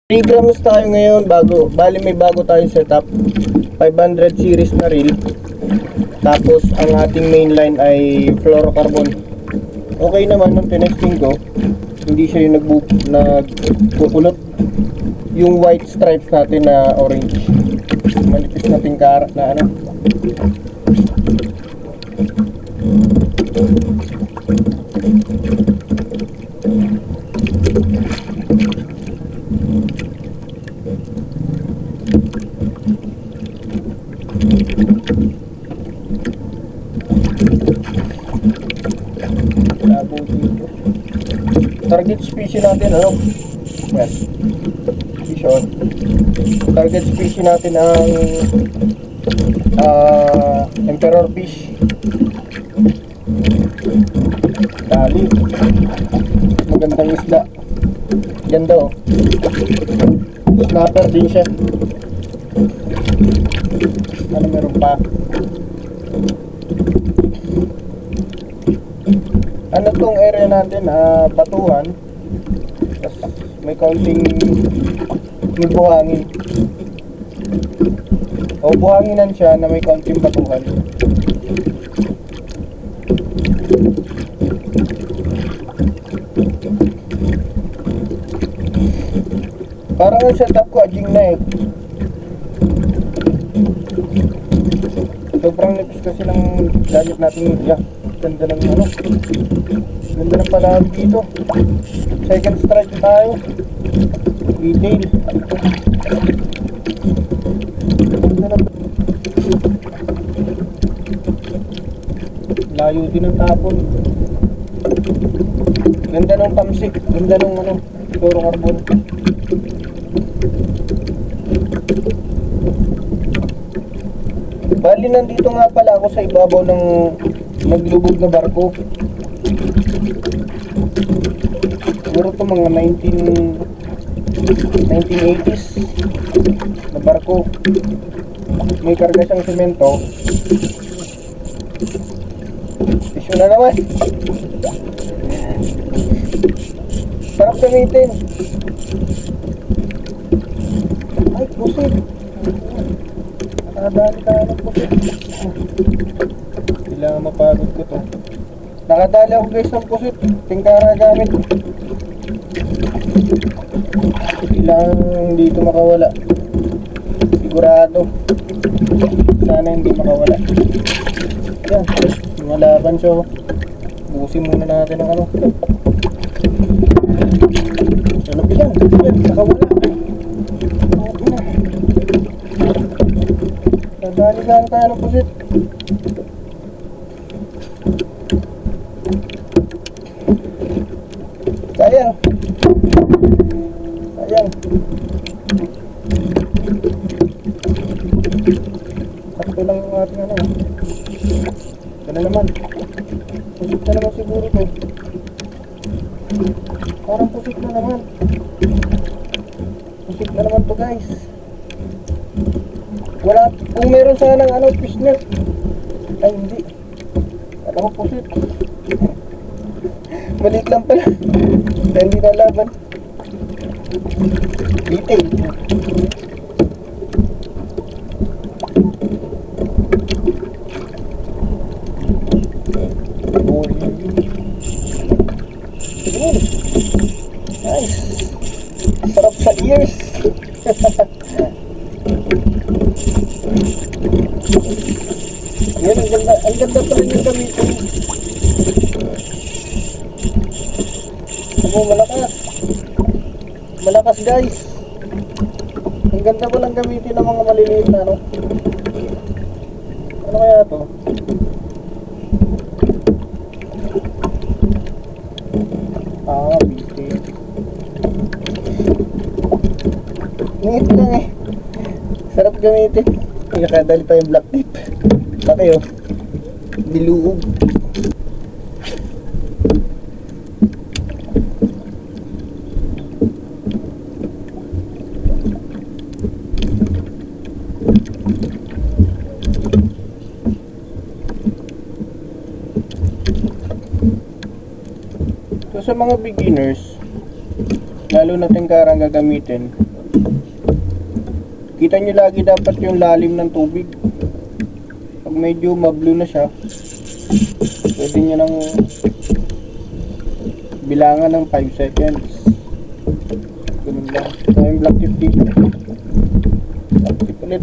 3 grams tayo ngayon, bali may bago tayong setup. 500 series na reel. Tapos ang ating mainline ay fluorocarbon. Okay naman nung tinesting ko. Hindi siya yung nagkukulot. Yung white stripes natin na orange. Manipis na tingkara na ano. Target species natin ano? Yan. Vision. Target species natin ang emperor fish. Dali. Magandang isda. Ganda oh. Snapper din siya. Ano meron pa? Ano tong area natin? Batuhan. Tapos may kaunting may buhangin. O buhanginan siya na may kaunting batuhan. Parang ang setup ko ajing na eh. Sobrang nipis kasi ng gamit natin media. Ganda ng ano. Ganda ng palagi dito. Second strike tayo. Detail. Ganda ng layo din ng tapon. Ganda ng pamsik. Ganda ng ano. Fluorocarbon. Bali nandito nga pala ako sa ibabaw ng naglubog na barko. Siguro ito mga 1980s na barko. May karga siyang semento. Tissue na naman. Sarap gamitin. Ay, pusit. Nakadali tayo ng pusit. Kailangan mapagod ko to. Nakadali ako guys ng pusit. Tingkara gamit. Kailangan hindi ito makawala. Sigurado. Sana hindi makawala. Yan. Mga laban siya. Busin muna natin ang ano. Ano ba yan? Yan. Nakawala. Nadali-dali tayo ng pusit. Sayang. Sayang. Sakto lang yung ating ano. Ito na naman. Pusit na naman siguro to. Parang pusit na naman. Pusit na naman to guys. Wala. Kung meron sanang ano fish net. Ay hindi. Alam ko pusit. Maliit lang pala. Hindi na laban. Detail. Nice. Sarap sa ears. Yan, ang ganda pa rin yung gamitin. Ako, malakas guys. Ang ganda pa lang gamitin ng mga maliliit na ano. Ano kaya to? Bitin. Ingit lang eh. Sarap gamitin. Nakadali pa yung black tip. Bakit yun? Diluog. So sa mga beginners, lalo na tingkara ang gagamitin, Kita nyo lagi dapat yung lalim ng tubig. Pag medyo ma-blue na siya, pwede nyo nang bilangan ng 5 seconds. Ganun lang. Ito yung black tip dito. Black tip ulit.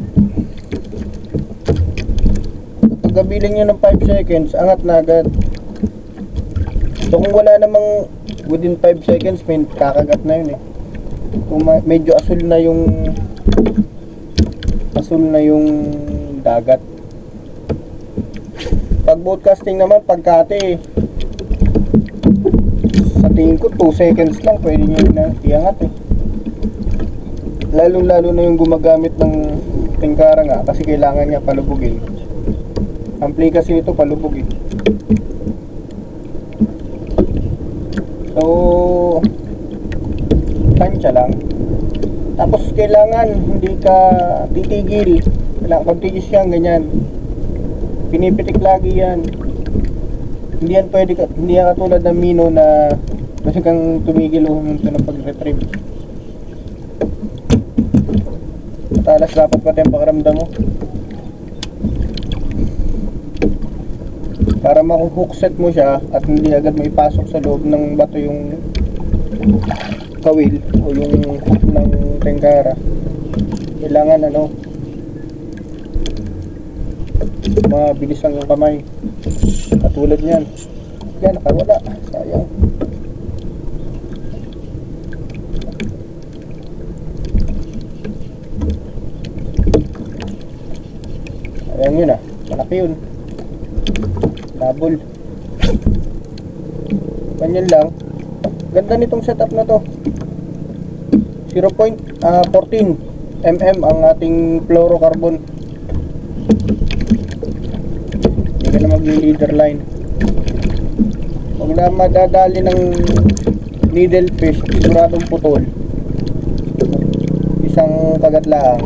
Pag kabiling nyo ng 5 seconds, angat na agad. So kung wala namang within 5 seconds, may kakagat na yun eh. Kung medyo asul na yung dagat. Pag boat casting naman, pagkate, sa tingin ko 2 seconds lang pwede nyo na iangat eh. Lalo na yung gumagamit ng tingkara nga, kasi kailangan niya palubugin. Ampli kasi ito palubog eh. So tansya lang. Tapos kailangan hindi ka titigil. Kailangan pag tigis yan, ganyan. Pinipitik lagi yan. Hindi yan pwede, hindi yan katulad ng mino na pwede kang tumigil o huminto ng pag-retrieve. Matalas dapat pati ang pakiramdam mo. Para makuhookset mo siya at hindi agad maipasok sa loob ng bato yung kawil o yung hook ng tengkara. Kailangan mabilis ang kamay. Katulad niyan. Yan, nakawala. Sayang. Ayan yun ah. Malaki yun. Double. Ganyan lang. Ganda nitong setup na to. 0.14 mm ang ating fluorocarbon. Hindi ka na mag-leader line. Huwag na madadali ng needle fish, siguradong putol. Isang kagat lang.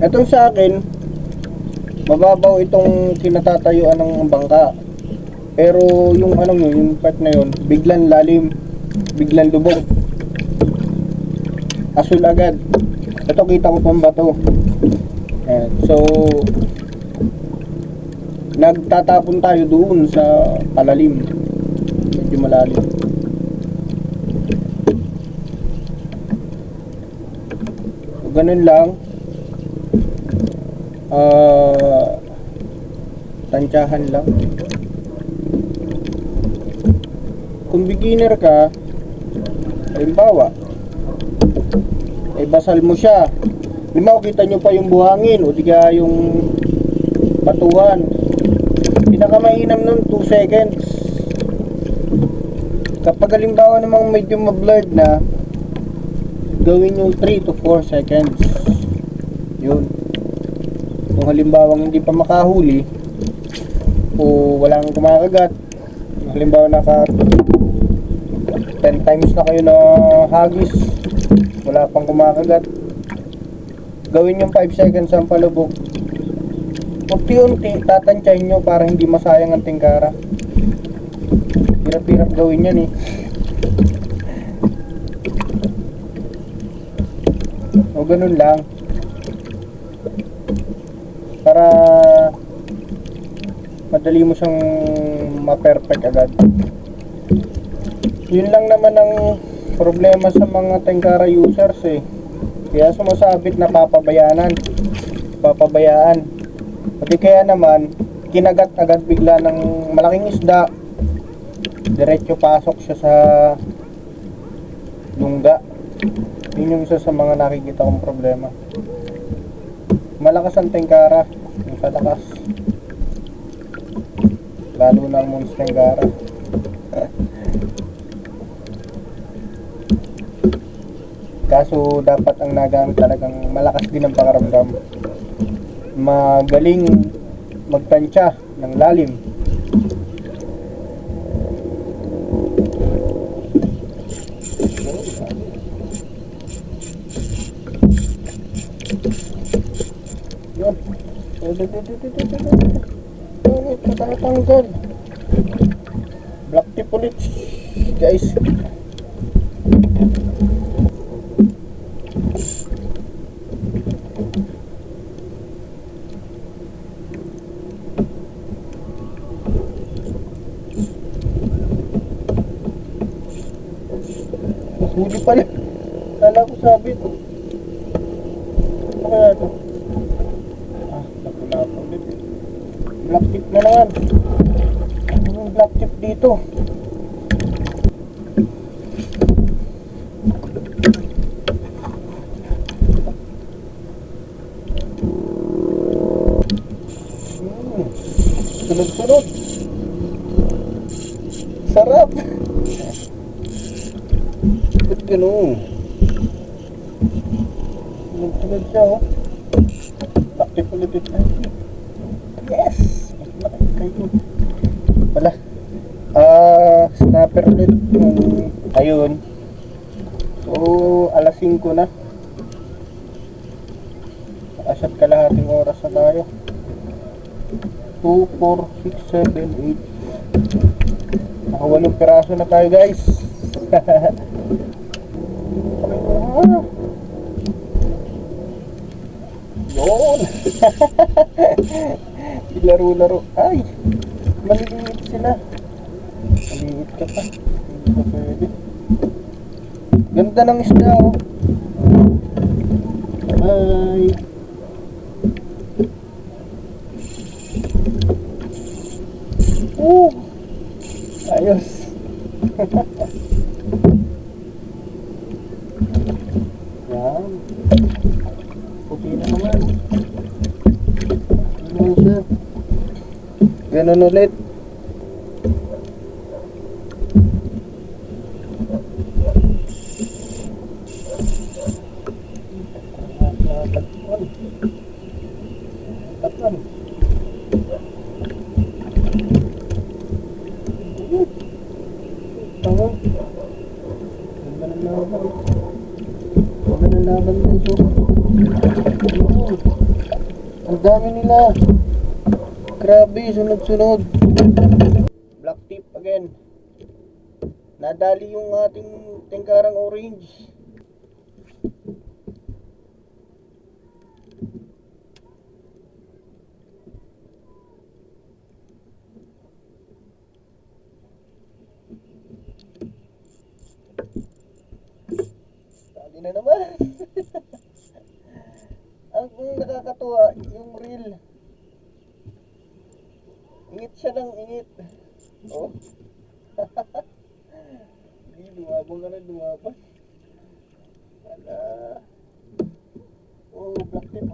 Itong sa akin, mababaw itong kinatatayuan ng bangka. Pero yung yung part na yun, biglang lalim, biglang lubog. Asul agad. Ito kita ko pang bato. Ayan. So nagtatapon tayo doon sa palalim. Medyo malalim. So, ganun lang. Tansyahan lang. Kung beginner ka, halimbawa ay basal mo siya, kita nyo pa yung buhangin o diga yung batuhan, pinakamainam nun 2 seconds. Kapag halimbawa namang medyo ma-blurred na, gawin yung 3 to 4 seconds. Yun. Kung halimbawa hindi pa makahuli o walang kumakagat, halimbawa naka 10 times na kayo na hagis, wala pang kumakagat, gawin yung 5 seconds ang palubog. Unti-unti tatansyahin nyo para hindi masayang ang tingkara. Hirap-hirap gawin yan eh. O ganun lang, para madali mo siyang ma-perfect agad. Yun lang naman ang problema sa mga tengkara users eh. Kaya sumasabit na papabayaan. Pati kaya naman kinagat agad bigla ng malaking isda, diretso pasok siya sa lungga. Yun yung isa sa mga nakikita kong problema. Malakas ang tengkara, yung sa lakas, lalo na ang mons tengkara. Kaso dapat ang nagamit talagang malakas din ang pakaramdam, magaling magtansya ng lalim. Yun. Bakit natatanggal? Black tip ulit, guys. Hindi pala. Kala ko sabit. Ano kaya ito? Ah, napula pa ulit eh. Black tip na naman. Ano yung black tip dito? Sunod-sunod. Sarap. Ba't ganun? Sunod-sunod siya, oh. Active ulit ito. Yes! Malaki kayo. Wala. Snapper ulit. Ayun. So, alas 5 na. Nakasyat kalahating oras na tayo. 2, 4, 6, 7, 8. Nakawalong piraso na tayo, guys. Yun. Laro-laro. Ay, maliliit sila. Maliit ka pa. Hindi ka pwede. Ganda ng isda, oh. Bye. Ayos. Yan. Puti na naman. Ano siya? Ganun ulit. Tatan. Tawag. Ganda ng laban. Ganda ng laban guys. Ang dami nila. Grabe, sunod-sunod. Black tip again. Nadali yung ating tingkarang orange. Dali na naman. Ang nakakatuwa, yung reel. Ingit siya ng ingit. Oh. Hindi, lumabang ka na, lumabang. Wala. Oh, black tip.